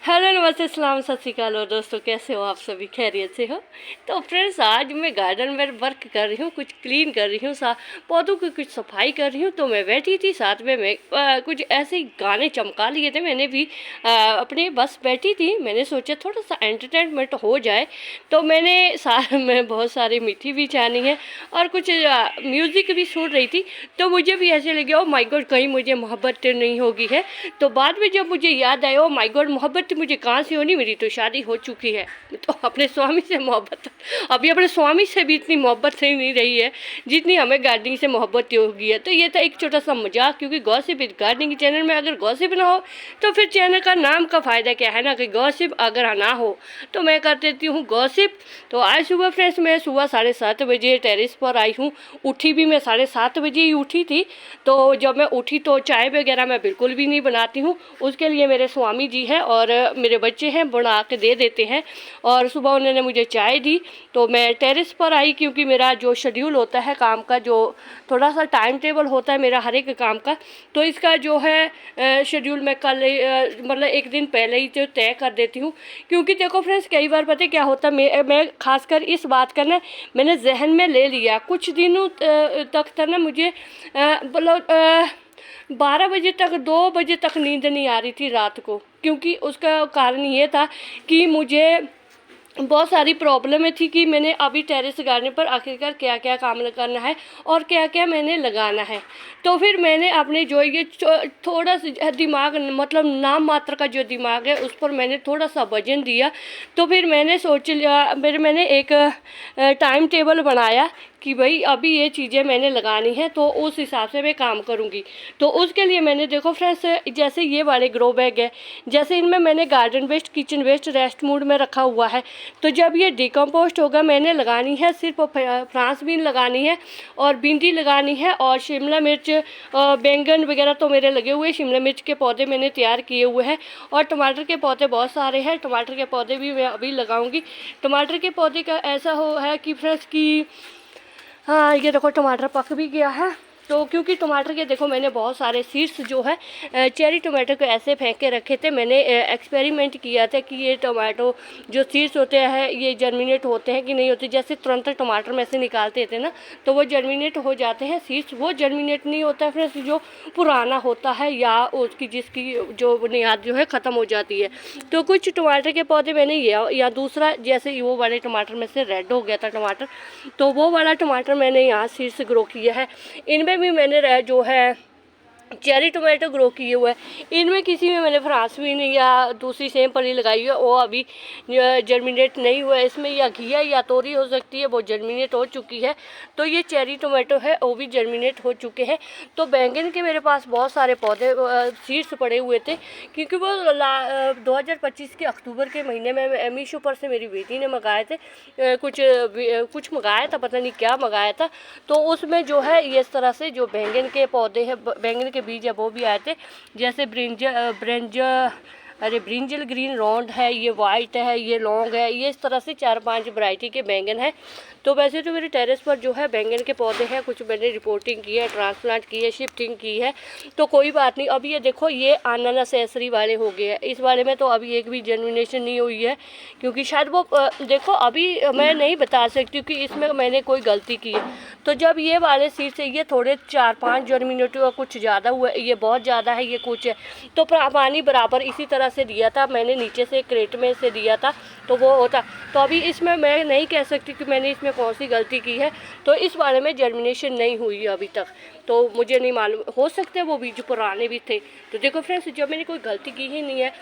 Hello, नमस्ते, सलाम, सत श्रीकाल। और दोस्तों, कैसे हो आप? सभी खैरियत से हो? तो फ्रेंड्स, आज मैं गार्डन में वर्क कर रही हूँ, कुछ क्लीन कर रही हूँ, पौधों की कुछ सफाई कर रही हूँ। तो मैं बैठी थी, साथ में मैं कुछ ऐसे ही गाने चमका लिए थे मैंने भी। अपने बस बैठी थी, मैंने सोचा थोड़ा सा एंटरटेनमेंट हो जाए। तो मैं बहुत सारी मीठी भी छानी है और कुछ म्यूज़िक भी सुन रही थी। तो मुझे भी ऐसे लगे, ओ माय गॉड, कहीं मुझे मोहब्बत नहीं होगी है। तो बाद में जब मुझे याद आया, ओ माय गॉड, मोहब्बत मुझे कहाँ से होनी, मेरी तो शादी हो चुकी है। तो अपने स्वामी से मोहब्बत, अभी अपने स्वामी से भी इतनी मोहब्बत नहीं रही है जितनी हमें गार्डनिंग से मोहब्बत होगी है। तो ये था एक छोटा सा मजाक, क्योंकि गॉसिप गार्डनिंग चैनल में अगर गॉसिप ना हो तो फिर चैनल का नाम का फ़ायदा क्या है ना, कि गॉसिप अगर ना हो तो मैं कर देती हूँ गॉसिप। तो आज सुबह फ्रेंड्स, मैं सुबह 7:30 बजे टेरेस पर आई हूँ। उठी भी मैं 7:30 बजे ही उठी थी। तो जब मैं उठी तो चाय वगैरह मैं बिल्कुल भी नहीं बनाती हूँ, उसके लिए मेरे स्वामी जी हैं और मेरे बच्चे हैं, बना के दे देते हैं। और सुबह उन्होंने मुझे चाय दी तो मैं टेरेस पर आई, क्योंकि मेरा जो शेड्यूल होता है काम का, जो थोड़ा सा टाइम टेबल होता है मेरा हर एक काम का, तो इसका जो है शेड्यूल मैं कल मतलब एक दिन पहले ही तो तय कर देती हूँ। क्योंकि देखो फ्रेंड्स, कई बार पता है क्या होता है, मैं खासकर इस बात का ना मैंने जहन में ले लिया कुछ दिनों तक था ना, मुझे मतलब 12 बजे तक, 2 बजे तक नींद नहीं आ रही थी रात को। क्योंकि उसका कारण ये था कि मुझे बहुत सारी प्रॉब्लमें थी कि मैंने अभी टेरेस गार्डन पर आखिरकार क्या क्या काम करना है और क्या क्या मैंने लगाना है। तो फिर मैंने अपने जो ये थोड़ा सा दिमाग, मतलब नाम मात्र का जो दिमाग है, उस पर मैंने थोड़ा सा वजन दिया। तो फिर मैंने सोच लिया, मैंने एक टाइम टेबल बनाया कि भाई अभी ये चीज़ें मैंने लगानी है, तो उस हिसाब से मैं काम करूँगी। तो उसके लिए मैंने, देखो फ्रेंड्स, जैसे ये वाले ग्रो बैग है, जैसे इनमें मैंने garden waste, kitchen waste rest mode में रखा हुआ है। तो जब ये डिकम्पोस्ट होगा, मैंने लगानी है सिर्फ फ्रांस बीन लगानी है और भिंडी लगानी है और शिमला मिर्च, बैंगन वगैरह तो मेरे लगे हुए, शिमला मिर्च के पौधे मैंने तैयार किए हुए हैं और टमाटर के पौधे बहुत सारे हैं। टमाटर के पौधे भी मैं अभी लगाऊंगी। टमाटर के पौधे का ऐसा हो है कि फ्रेंड्स की, हाँ, ये देखो टमाटर पक भी गया है। तो क्योंकि टमाटर के, देखो मैंने बहुत सारे सीड्स जो है चेरी टमाटर को ऐसे फेंक के रखे थे। मैंने एक्सपेरिमेंट किया था कि ये टमाटो जो सीड्स होते हैं ये जर्मिनेट होते हैं कि नहीं होते। जैसे तुरंत टमाटर में से निकालते थे ना, तो वो जर्मिनेट हो जाते हैं सीड्स। वो जर्मिनेट नहीं होता है फ्रेंड्स जो पुराना होता है या उसकी जिसकी जो बुनियाद जो है ख़त्म हो जाती है। तो कुछ टमाटर के पौधे मैंने या दूसरा, जैसे वो वाले टमाटर में से रेड हो गया था टमाटर, तो वो वाला टमाटर मैंने यहाँ सीड्स ग्रो किया है। इनमें भी मैंने जो है चेरी टोमेटो ग्रो किए हुए हैं। इनमें किसी में मैंने फ्रांस बीन या दूसरी सेम पली लगाई है, वो अभी जर्मिनेट नहीं हुआ है। इसमें या घिया या तोरी हो सकती है, वो जर्मिनेट हो चुकी है। तो ये चेरी टोमेटो है, वो भी जर्मिनेट हो चुके हैं। तो बैंगन के मेरे पास बहुत सारे पौधे सीड्स पड़े हुए थे, क्योंकि वो 2025 के अक्टूबर के महीने में मीशो पर से मेरी बेटी ने मंगाए थे। कुछ मंगाया था, पता नहीं क्या मंगाया था। तो उसमें जो है इस तरह से जो बैंगन के पौधे हैं, बैंगन के बीज है, वो भी आए थे। जैसे ब्रिंजल ग्रीन राउंड है, ये वाइट है, ये लॉन्ग है, ये इस तरह से 4-5 वैरायटी के बैंगन है। तो वैसे तो मेरे टेरेस पर जो है बैंगन के पौधे हैं, कुछ मैंने रिपोर्टिंग की है, ट्रांसप्लांट की है, शिफ्टिंग की है। तो कोई बात नहीं। अभी ये देखो, ये अनानास एसरी वाले हो गए हैं। इस वाले में तो अभी एक भी जर्मिनेशन नहीं हुई है, क्योंकि शायद वो देखो अभी मैं नहीं बता सकती कि इसमें मैंने कोई गलती की है। तो जब ये वाले सीड से ये थोड़े 4-5 जर्मिनेट हुआ, कुछ ज़्यादा हुआ, ये बहुत ज़्यादा है, ये कुछ है। तो पानी बराबर इसी तरह से दिया था मैंने, नीचे से क्रेट में से दिया था, तो वो होता। तो अभी इसमें मैं नहीं कह सकती कि मैंने इसमें कौन सी गलती की है। तो इस बारे में जर्मिनेशन नहीं हुई है अभी तक, तो मुझे नहीं मालूम, हो सकते हैं वो बीज पुराने भी थे। तो देखो फ्रेंड्स, जब मैंने कोई गलती की ही नहीं है।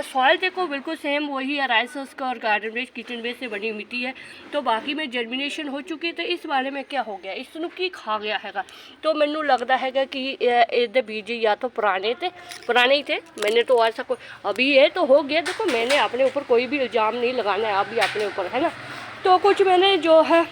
सॉइल देखो बिल्कुल सेम वही है, राइस का और गार्डन वेस्ट, किचन वेस्ट से बनी मिट्टी है। तो बाकी में जर्मिनेशन हो चुकी है। तो इस बारे में क्या हो गया, इसनों की खा गया हैगा। तो मैनू लगता है कि ये बीज या तो पुराने ही थे। मैंने तो ऐसा कोई, अभी ये तो हो गया। देखो मैंने अपने ऊपर कोई भी इल्ज़ाम नहीं लगाना है अभी अपने ऊपर, है ना। तो कुछ मैंने जो है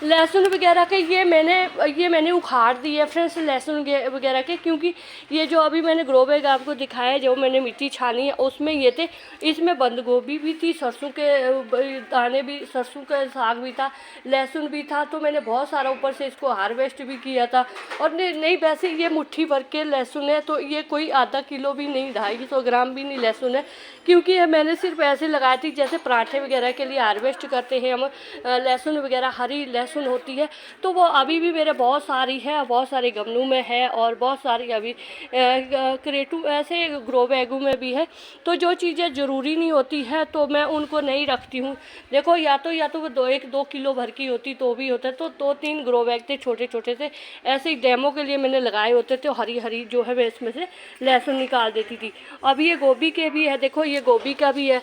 लहसुन वगैरह के ये मैंने उखाड़ दिए फ्रेंड्स, लहसुन वगैरह के, क्योंकि ये जो अभी मैंने ग्रो बैग आपको दिखाया, जो मैंने मिट्टी छानी है उसमें ये थे। इसमें बंद गोभी भी थी, सरसों के दाने भी, सरसों का साग भी था, लहसुन भी था। तो मैंने बहुत सारा ऊपर से इसको हार्वेस्ट भी किया था। और नहीं वैसे ये मुट्ठी भर के लहसुन है, तो ये कोई आधा किलो भी नहीं, 250 ग्राम भी नहीं लहसुन है, क्योंकि ये मैंने सिर्फ ऐसे लगाई थी जैसे पराठे वगैरह के लिए हार्वेस्ट करते हैं हम लहसुन वगैरह, हरी लहसुन होती है। तो वो अभी भी मेरे बहुत सारी है, बहुत सारे गमलों में है, और बहुत सारी अभी क्रेटू ऐसे ग्रो बैगों में भी है। तो जो चीज़ें ज़रूरी नहीं होती है तो मैं उनको नहीं रखती हूँ। देखो या तो वो 2 किलो भर की होती तो भी होता है। तो 2-3 ग्रो बैग थे छोटे छोटे से, ऐसे ही डेमो के लिए मैंने लगाए होते थे। हरी हरी जो है मैं इसमें से लहसुन निकाल देती थी। अभी ये गोभी के भी है, देखो ये गोभी का भी है,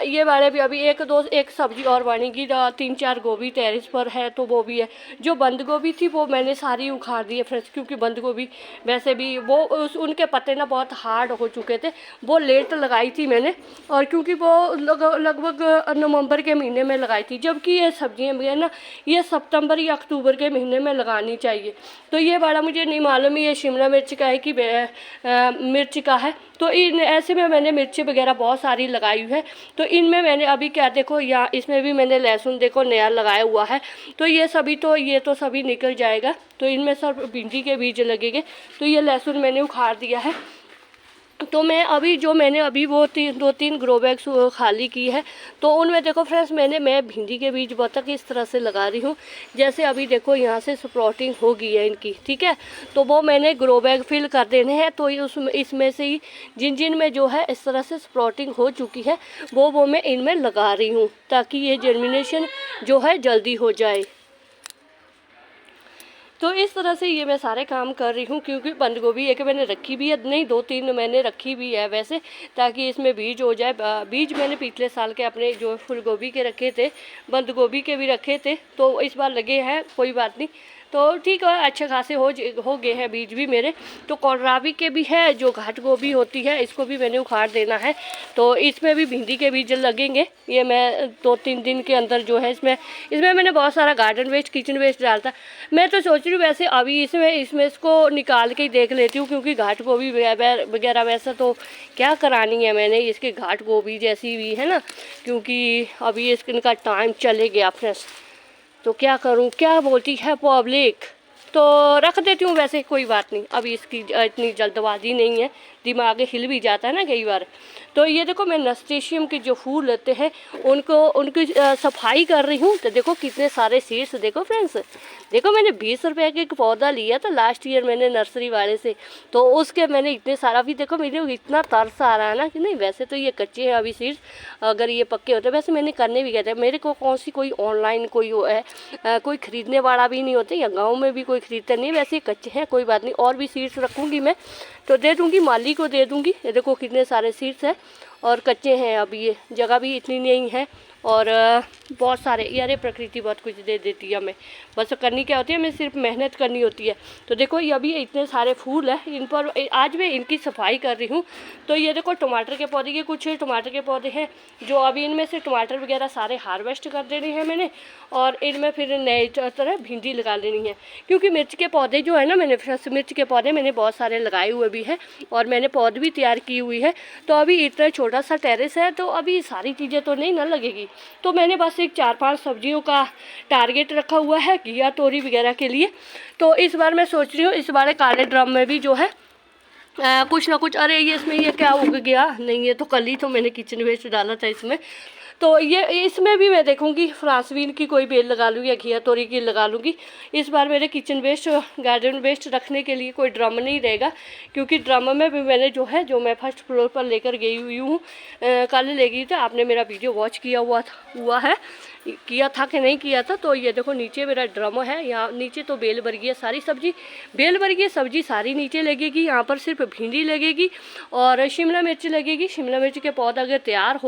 ये वाले भी अभी एक सब्जी और बनेगी, 3-4 गोभी टेरिस पर है तो वो भी है। जो बंद गोभी थी वो मैंने सारी उखाड़ दी है फ्रेंड्स, क्योंकि बंद गोभी वैसे भी वो उनके पत्ते ना बहुत हार्ड हो चुके थे, वो लेट लगाई थी मैंने। और क्योंकि वो लगभग नवंबर के महीने में लगाई थी, जबकि ये सब्जियां भी है ना ये सितंबर या अक्टूबर के महीने में लगानी चाहिए। तो ये वाला मुझे नहीं मालूम ये शिमला मिर्च का है कि मिर्च का है। तो इन ऐसे में मैंने मिर्ची वगैरह बहुत सारी लगाई हुई है। तो इनमें मैंने अभी क्या देखो, या इसमें भी मैंने लहसुन देखो नया लगाया हुआ है। तो ये तो सभी निकल जाएगा। तो इनमें सब भिंडी के बीज लगेंगे। तो ये लहसुन मैंने उखाड़ दिया है। तो मैंने अभी वो 2-3 ग्रो बैग्स खाली की है। तो उनमें देखो फ्रेंड्स मैं भिंडी के बीज बतख इस तरह से लगा रही हूँ। जैसे अभी देखो यहाँ से स्प्राउटिंग हो गई है इनकी, ठीक है। तो वो मैंने ग्रो बैग फिल कर देने हैं। तो इसमें से ही जिन में जो है इस तरह से स्प्राउटिंग हो चुकी है वो मैं इनमें लगा रही हूँ, ताकि ये जर्मिनेशन जो है जल्दी हो जाए। तो इस तरह से ये मैं सारे काम कर रही हूँ, क्योंकि बंद गोभी एक मैंने रखी भी है, नहीं 2-3 मैंने रखी भी है वैसे, ताकि इसमें बीज हो जाए। बीज मैंने पिछले साल के अपने जो फूल गोभी के रखे थे, बंद गोभी के भी रखे थे, तो इस बार लगे हैं, कोई बात नहीं। तो ठीक है, अच्छे खासे हो गए हैं बीज भी मेरे। तो कोलराबी के भी है, जो घाट गोभी होती है इसको भी मैंने उखाड़ देना है। तो इसमें भी भिंडी के बीज लगेंगे। ये मैं 2-3 दिन के अंदर जो है इसमें मैंने बहुत सारा गार्डन वेस्ट, किचन वेस्ट डालता। मैं तो सोच रही हूँ वैसे अभी इसमें इसको निकाल के ही देख लेती हूँ, क्योंकि घाट गोभी वगैरह वैसा तो क्या करानी है मैंने, इसके घाट गोभी जैसी भी है ना, क्योंकि अभी इनका टाइम चले गया फ्रेंड्स। तो क्या करूं, क्या बोलती है पब्लिक, तो रख देती हूँ। वैसे कोई बात नहीं, अभी इसकी इतनी जल्दबाजी नहीं है, दिमाग हिल भी जाता है ना कई बार। तो ये देखो मैं नस्टेशियम के जो फूल लेते हैं उनकी सफाई कर रही हूँ। तो देखो कितने सारे सीड्स, देखो फ्रेंड्स, देखो मैंने 20 रुपए का एक पौधा लिया था लास्ट ईयर मैंने नर्सरी वाले से। तो उसके मैंने इतने सारा भी, देखो मेरे इतना तरस आ रहा है ना कि नहीं, वैसे तो ये कच्चे हैं अभी सीड्स, अगर ये पक्के होते वैसे मैंने करने भी गए थे। मेरे को कौन सी कोई ऑनलाइन कोई है कोई ख़रीदने वाला भी नहीं होते, या गाँव में भी कोई ख़रीदता नहीं, वैसे कच्चे हैं, कोई बात नहीं। और भी सीड्स रखूँगी मैं, तो दे दूँगी, माली को दे दूँगी। ये देखो कितने सारे सीड्स हैं और कच्चे हैं, अभी ये जगह भी इतनी नहीं है। और बहुत सारे, यार प्रकृति बहुत कुछ दे देती है हमें, बस करनी क्या होती है, हमें सिर्फ मेहनत करनी होती है। तो देखो ये अभी इतने सारे फूल हैं, इन पर आज मैं इनकी सफाई कर रही हूँ। तो ये देखो टमाटर के पौधे, ये कुछ टमाटर के पौधे हैं जो अभी इनमें से टमाटर वगैरह सारे हार्वेस्ट कर देने हैं मैंने, और इनमें फिर नए तरह भिंडी लगा लेनी है। क्योंकि मिर्च के पौधे जो है ना, मैंने फ्रेश मिर्च के पौधे मैंने बहुत सारे लगाए हुए भी हैं, और मैंने पौध भी तैयार की हुई है। तो अभी इतना छोटा सा टेरेस है, तो अभी सारी चीज़ें तो नहीं ना लगेगी। तो मैंने बस एक 4-5 सब्जियों का टारगेट रखा हुआ है, घिया तोरी वगैरह के लिए। तो इस बार मैं सोच रही हूँ इस बार काले ड्रम में भी जो है कुछ ना कुछ, अरे ये इसमें ये क्या उग गया, नहीं ये तो कल ही तो मैंने किचन वेस्ट डाला था इसमें। तो ये इसमें भी मैं देखूंगी फ्रांसबीन की कोई बेल लगा लूँगी या घिया तोरी की लगा लूँगी। इस बार मेरे किचन वेस्ट, गार्डन वेस्ट रखने के लिए कोई ड्रम नहीं रहेगा, क्योंकि ड्रम में भी मैंने जो मैं फर्स्ट फ्लोर पर लेकर गई हुई हूँ, कल ले गई थी, आपने मेरा वीडियो वॉच किया किया था कि नहीं किया था। तो ये देखो नीचे मेरा ड्रम है, यहाँ नीचे तो बेल वर्गीय सारी सब्जी, बेल वर्गीय सब्जी सारी नीचे लगेगी। यहाँ पर सिर्फ भिंडी लगेगी और शिमला मिर्च लगेगी। शिमला मिर्च के पौधे अगर तैयार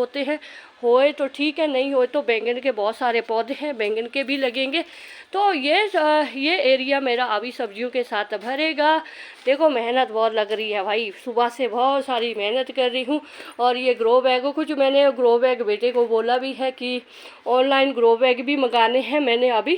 होए तो ठीक है, नहीं होए तो बैंगन के बहुत सारे पौधे हैं, बैंगन के भी लगेंगे। तो ये एरिया मेरा अभी सब्जियों के साथ भरेगा। देखो मेहनत बहुत लग रही है भाई, सुबह से बहुत सारी मेहनत कर रही हूँ। और ये ग्रो बैगों को, जो मैंने ग्रो बैग बेटे को बोला भी है कि ऑनलाइन ग्रो बैग भी मंगाने हैं मैंने अभी,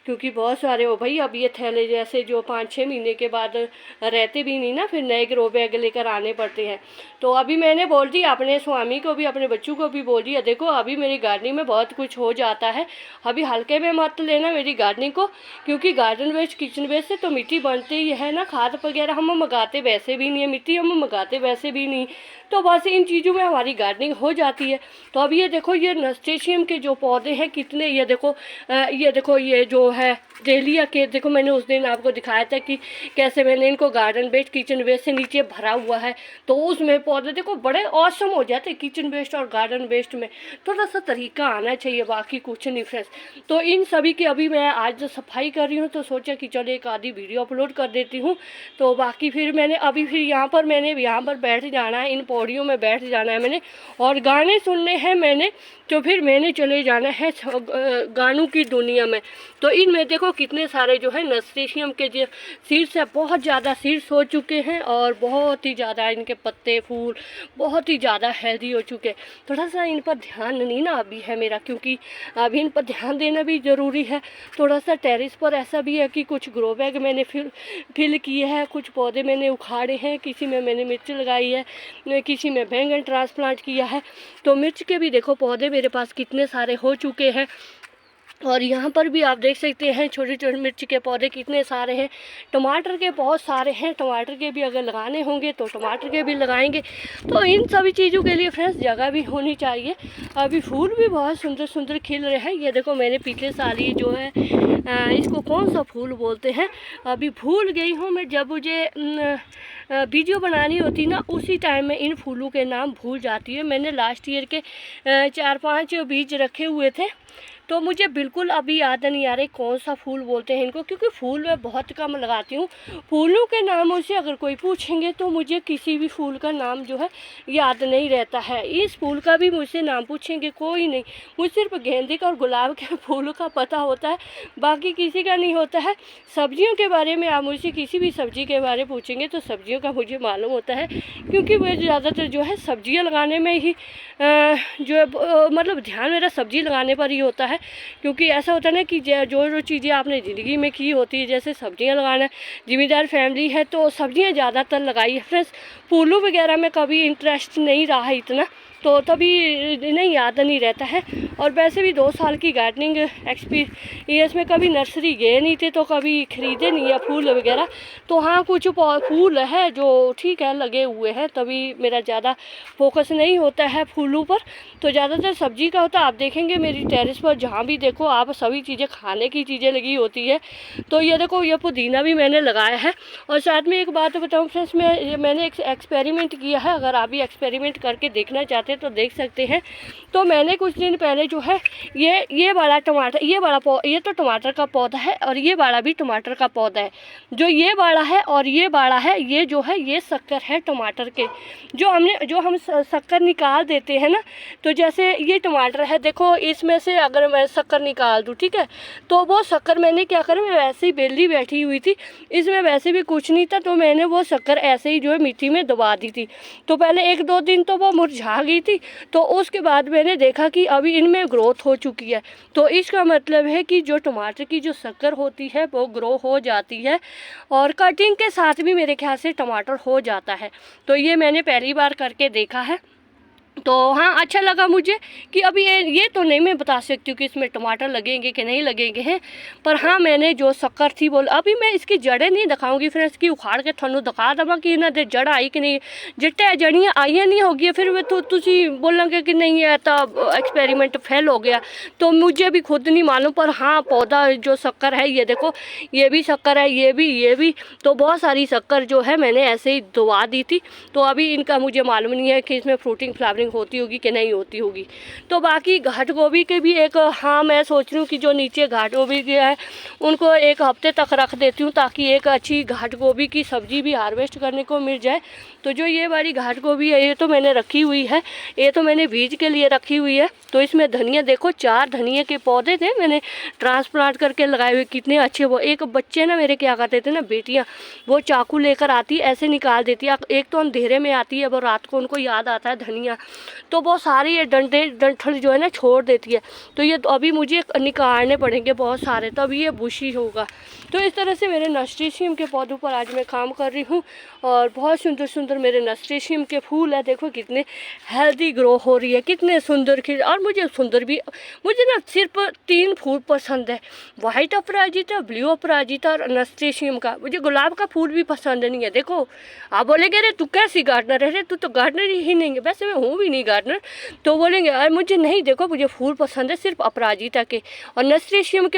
क्योंकि बहुत सारे हो भाई। अब ये थैले जैसे जो 5-6 महीने के बाद रहते भी नहीं ना, फिर नए ग्रो बैग लेकर आने पड़ते हैं। तो अभी मैंने बोल दिया अपने स्वामी को भी, अपने बच्चों को भी बोल दिया, देखो अभी मेरी गार्डनिंग में बहुत कुछ हो जाता है, अभी हल्के में मत लेना मेरी गार्डनिंग को, क्योंकि गार्डन वेस्ट किचन वेस्ट से तो मिट्टी बनती ही है ना। खाद वगैरह हम मंगाते वैसे भी नहीं है, मिट्टी हम मंगाते वैसे भी नहीं, तो बस इन चीज़ों में हमारी गार्डनिंग हो जाती है। तो अब ये देखो ये नस्टेशियम के जो पौधे हैं कितने, ये देखो ये जो है डेलिया के, देखो मैंने उस दिन आपको दिखाया था कि कैसे मैंने इनको गार्डन वेस्ट किचन वेस्ट से नीचे भरा हुआ है, तो उसमें पौधे देखो बड़े औसम हो जाते हैं। किचन वेस्ट और गार्डन वेस्ट में थोड़ा सा तरीका आना चाहिए, बाकी कुछ नहीं फ्रेंड्स। तो इन सभी की अभी मैं आज सफाई कर रही हूँ, तो सोचा कि चलो एक आधी वीडियो अपलोड कर देती हूँ। तो बाकी फिर मैंने अभी फिर यहाँ पर बैठ जाना है, इन पौड़ियों में बैठ जाना है मैंने, और गाने सुनने हैं मैंने। तो फिर मैंने चले जाना है गानों की दुनिया में। तो इनमें देखो कितने सारे जो है नस्टेशियम के जो सीड्स है, बहुत ज़्यादा सीड्स हो चुके हैं, और बहुत ही ज़्यादा इनके पत्ते फूल बहुत ही ज़्यादा हेल्दी हो चुके हैं। थोड़ा सा इन पर ध्यान नहीं ना अभी है मेरा, क्योंकि अभी इन पर ध्यान देना भी ज़रूरी है। थोड़ा सा टेरेस पर ऐसा भी है कि कुछ ग्रो बैग मैंने फिल किए हैं, कुछ पौधे मैंने उखाड़े हैं, किसी में मैंने मिर्च लगाई है, किसी में बैंगन ट्रांसप्लांट किया है। तो मिर्च के भी देखो पौधे मेरे पास कितने सारे हो चुके हैं, और यहाँ पर भी आप देख सकते हैं छोटे छोटे मिर्च के पौधे कितने सारे हैं। टमाटर के बहुत सारे हैं, टमाटर के भी अगर लगाने होंगे तो टमाटर के भी लगाएंगे। तो इन सभी चीज़ों के लिए फ्रेंड्स जगह भी होनी चाहिए। अभी फूल भी बहुत सुंदर सुंदर खिल रहे हैं। ये देखो मैंने पिछले साल ये जो है इसको कौन सा फूल बोलते हैं अभी भूल गई हूँ मैं, जब मुझे वीडियो बनानी होती ना उसी टाइम में इन फूलों के नाम भूल जाती है। मैंने लास्ट ईयर के 4-5 बीज रखे हुए थे, तो मुझे बिल्कुल अभी याद नहीं आ रही कौन सा फूल बोलते हैं इनको, क्योंकि फूल मैं बहुत कम लगाती हूँ। फूलों के नामों से अगर कोई पूछेंगे तो मुझे किसी भी फूल का नाम जो है याद नहीं रहता है। इस फूल का भी मुझसे नाम पूछेंगे कोई नहीं, मुझे सिर्फ गेंदे का और गुलाब के फूलों का पता होता है, बाकी किसी का नहीं होता है। सब्जियों के बारे में आप मुझसे किसी भी सब्जी के बारे में पूछेंगे तो सब्जियों का मुझे मालूम होता है, क्योंकि मैं ज़्यादातर जो है सब्जियाँ लगाने में ही मतलब ध्यान मेरा सब्जी लगाने पर ही होता है। क्योंकि ऐसा होता है ना कि जो चीज़ें आपने ज़िंदगी में की होती है, जैसे सब्जियां लगाना, जिम्मेदार फैमिली है तो सब्जियां ज़्यादातर लगाई है फ्रेंड्स। फूलों वगैरह में कभी इंटरेस्ट नहीं रहा इतना, तो तभी नहीं याद नहीं रहता है। और वैसे भी 2 साल की गार्डनिंग एक्सपीरियंस में कभी नर्सरी गए नहीं थे, तो कभी ख़रीदे नहीं है फूल वगैरह। तो हाँ कुछ फूल है जो ठीक है लगे हुए हैं, तभी मेरा ज़्यादा फोकस नहीं होता है फूलों पर, तो ज़्यादातर सब्जी का होता है। आप देखेंगे मेरी टेरेस पर जहाँ भी देखो आप सभी चीज़ें खाने की चीज़ें लगी होती है। तो ये देखो ये पुदीना भी मैंने लगाया है। और साथ में एक बात बताऊँ फ्रेंड्स, मैंने एक एक्सपेरिमेंट किया है, अगर आप भी एक्सपेरिमेंट करके देखना चाहते हैं तो देख सकते हैं। तो मैंने कुछ दिन पहले जो है ये वाला टमाटर, ये तो टमाटर का पौधा है, और ये वाला भी टमाटर का पौधा है। जो ये वाला है और ये वाला है, ये जो है ये शक्कर है टमाटर के, जो हम शक्कर निकाल देते हैं ना। तो जैसे ये टमाटर है, देखो इसमें से अगर मैं शक्कर निकाल दूँ, ठीक है, तो वो शक्कर मैंने क्या करा, मैं वैसे ही बेली बैठी हुई थी, इसमें वैसे भी कुछ नहीं था, तो मैंने वो शक्कर ऐसे ही जो है मिट्टी में दबा दी थी। तो पहले 1-2 दिन तो वो मुरझा गई थी, तो उसके बाद मैंने देखा कि अभी इनमें ग्रोथ हो चुकी है। तो इसका मतलब है कि जो टमाटर की जो शक्कर होती है वो ग्रो हो जाती है, और कटिंग के साथ भी मेरे ख्याल से टमाटर हो जाता है। तो ये मैंने पहली बार करके देखा है। तो हाँ अच्छा लगा मुझे कि अभी ये तो नहीं मैं बता सकती हूँ कि इसमें टमाटर लगेंगे कि नहीं लगेंगे हैं, पर हाँ मैंने जो शक्कर थी बोल, अभी मैं इसकी जड़ें नहीं दिखाऊंगी फ्रेंड्स, की उखाड़ के थानू दिखा दवा कि इन्हें दे जड़ आई कि नहीं, जिट्टे जड़ियाँ आइया नहीं होगी फिर वे तो तुसी बोलोगे कि नहीं है तो एक्सपेरिमेंट फेल हो गया। तो मुझे भी खुद नहीं मालूम, पर हाँ पौधा जो शक्कर है ये देखो, ये भी शक्कर है, ये भी, तो बहुत सारी शक्कर जो है मैंने ऐसे ही दबा दी थी। तो अभी इनका मुझे मालूम नहीं है कि इसमें फ्रूटिंग फ्लावरिंग वाटरिंग होती होगी कि नहीं होती होगी। तो बाकी घाट गोभी के भी एक, हाँ मैं सोच रही हूँ कि जो नीचे घाट गोभी के है उनको एक हफ्ते तक रख देती हूँ ताकि एक अच्छी घाट गोभी की सब्ज़ी भी हार्वेस्ट करने को मिल जाए। तो जो ये वाली घाट गोभी है ये तो मैंने रखी हुई है, ये तो मैंने बीज के लिए रखी हुई है। तो इसमें धनिया देखो, 4 धनिया के पौधे थे मैंने ट्रांसप्लांट करके लगाए हुए, कितने अच्छे। वो एक बच्चे ना मेरे क्या करते थे ना, बेटियाँ वो चाकू लेकर आती ऐसे निकाल देती है। एक तो अंधेरे में आती है, वो रात को उनको याद आता है धनिया, तो वो सारी ये डंठल जो है ना छोड़ देती है। तो ये तो अभी मुझे निकालने पड़ेंगे बहुत सारे, तभी ये बुशी होगा। तो इस तरह से मेरे नस्टेशियम के पौधों पर आज मैं काम कर रही हूँ और बहुत सुंदर सुंदर मेरे नस्टेशियम के फूल है। देखो कितने हेल्दी ग्रो हो रही है, कितने सुंदर खिल। और मुझे सुंदर भी, मुझे ना सिर्फ 3 फूल पसंद है, वाइट अपराजिता, ब्लू अपराजिता और नस्टेशियम का। मुझे गुलाब का फूल भी पसंद नहीं है। देखो आप बोलेंगे अरे तू कैसी गार्डनर है, तू तो गार्डनर ही नहीं है। वैसे मैं हूँ भी नहीं गार्डनर, तो बोलेंगे अरे मुझे नहीं, देखो मुझे फूल पसंद है सिर्फ अपराजिता के और नस्टेशियम के।